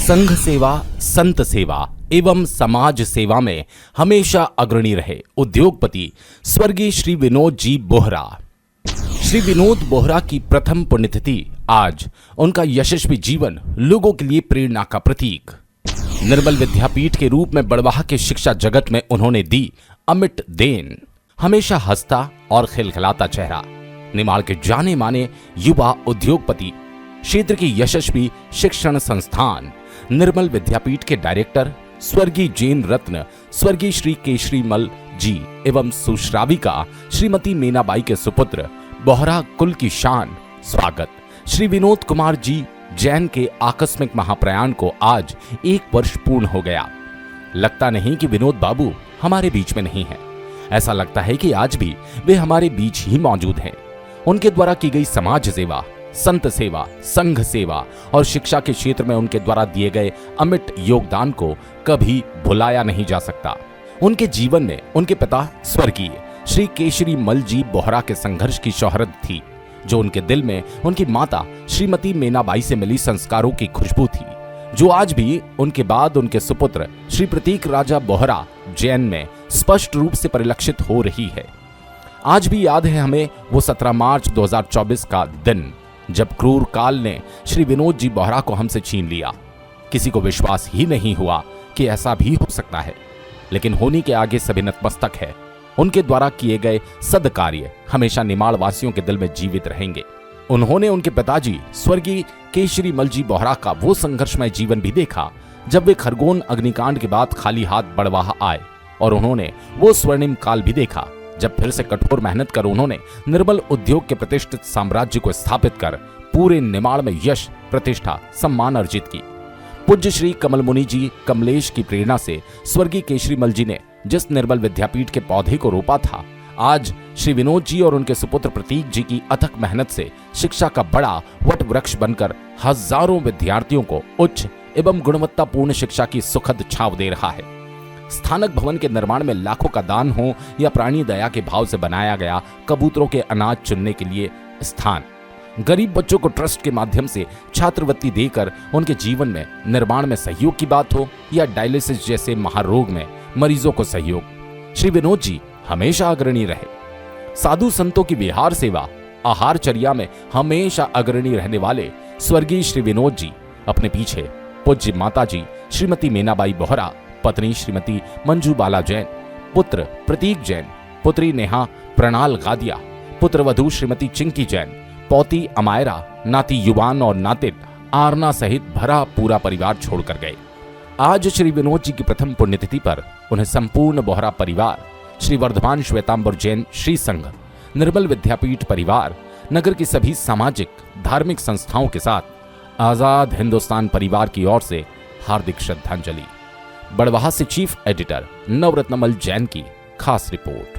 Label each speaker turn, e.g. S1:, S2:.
S1: संघ सेवा, संत सेवा एवं समाज सेवा में हमेशा अग्रणी रहे उद्योगपति स्वर्गीय श्री विनोद जी बोहरा। श्री विनोद बोहरा की प्रथम पुण्यतिथि आज। उनका यशस्वी जीवन लोगों के लिए प्रेरणा का प्रतीक। निर्मल विद्यापीठ के रूप में बड़वाह के शिक्षा जगत में उन्होंने दी अमिट देन। हमेशा हंसता और खिलखिलाता चेहरा, निमाड़ के जाने माने युवा उद्योगपति, क्षेत्र की यशस्वी शिक्षण संस्थान निर्मल विद्यापीठ के डायरेक्टर स्वर्गीय जैन रत्न स्वर्गीय श्री केशरी मल जी एवं सुश्राविका श्रीमती मीनाबाई के सुपुत्र बोहरा कुल की शान। स्वागत। श्री विनोद कुमार जी जैन के आकस्मिक महाप्रयाण को आज 1 वर्ष पूर्ण हो गया। लगता नहीं कि विनोद बाबू हमारे बीच में नहीं है, ऐसा लगता है कि आज भी वे हमारे बीच ही मौजूद हैं। उनके द्वारा की गई समाज सेवा, संत सेवा, संघ सेवा और शिक्षा के क्षेत्र में उनके द्वारा दिए गए अमिट योगदान को कभी भुलाया नहीं जा सकता। उनके जीवन में उनके पिता स्वर्गीय श्री केशरी मल जी बोहरा के संघर्ष की शोहरत थी, जो उनके दिल में उनकी माता श्रीमती मीनाबाई से मिली संस्कारों की खुशबू थी, जो आज भी उनके बाद उनके सुपुत्र श्री प्रतीक राजा बोहरा जैन में स्पष्ट रूप से परिलक्षित हो रही है। आज भी याद है हमें वो 17 मार्च 2024 का दिन, जब क्रूर काल ने श्री विनोद जी बोहरा को हमसे छीन लिया। किसी को विश्वास ही नहीं हुआ कि ऐसा भी हो सकता है, लेकिन होने के आगे सभी नतमस्तक है। उनके द्वारा किए गए सद्कार्य हमेशा निमाड़ वासियों के दिल में जीवित रहेंगे। उन्होंने उनके पिताजी स्वर्गीय केशरी मल जी बोहरा का वो संघर्षमय जीवन भी देखा, जब वे खरगोन अग्निकांड के बाद खाली हाथ बड़वाह आए, और उन्होंने वो स्वर्णिम काल भी देखा जब फिर से कठोर मेहनत कर उन्होंने निर्मल उद्योग के प्रतिष्ठित साम्राज्य को स्थापित कर पूरे निमाड़ में यश, प्रतिष्ठा, सम्मान अर्जित की। पूज्य श्री कमल मुनि जी कमलेश की प्रेरणा से स्वर्गीय केशरी मल जी ने जिस निर्मल विद्यापीठ के पौधे को रोपा था, आज श्री विनोद जी और उनके सुपुत्र प्रतीक जी की अथक मेहनत से शिक्षा का बड़ा वट वृक्ष बनकर हजारों विद्यार्थियों को उच्च एवं गुणवत्तापूर्ण शिक्षा की सुखद छाव दे रहा है। स्थानक भवन के निर्माण में लाखों का दान हो या प्राणी दया के भाव से बनाया गया कबूतरों के अनाज चुनने के लिए स्थान, गरीब बच्चों को ट्रस्ट के माध्यम से छात्रवृत्ति देकर उनके जीवन में निर्माण में सहयोग की बात हो, या डायलिसिस जैसे महारोग में मरीजों को सहयोग, श्री विनोद जी हमेशा अग्रणी रहे। साधु संतों की विहार सेवा, आहारचर्या में हमेशा अग्रणी रहने वाले स्वर्गीय श्री विनोद जी अपने पीछे पूज्य माता जी श्रीमती मीनाबाई बोहरा, पत्नी श्रीमती मंजू बाला जैन, पुत्र प्रतीक जैन, पुत्री नेहा प्रणाल गादिया, पुत्र वधू श्रीमती चिंकी जैन, पौती अमायरा, नाती युवान और नातिन आरना सहित भरा पूरा परिवार छोड़कर गए। आज श्री विनोद जी की प्रथम पुण्यतिथि पर उन्हें संपूर्ण बोहरा परिवार, श्री वर्धमान श्वेतांबर जैन श्री संघ, निर्मल विद्यापीठ परिवार, नगर की सभी सामाजिक धार्मिक संस्थाओं के साथ आजाद हिंदुस्तान परिवार की ओर से हार्दिक श्रद्धांजलि। बड़वाह से चीफ एडिटर नवरत्नमल जैन की खास रिपोर्ट।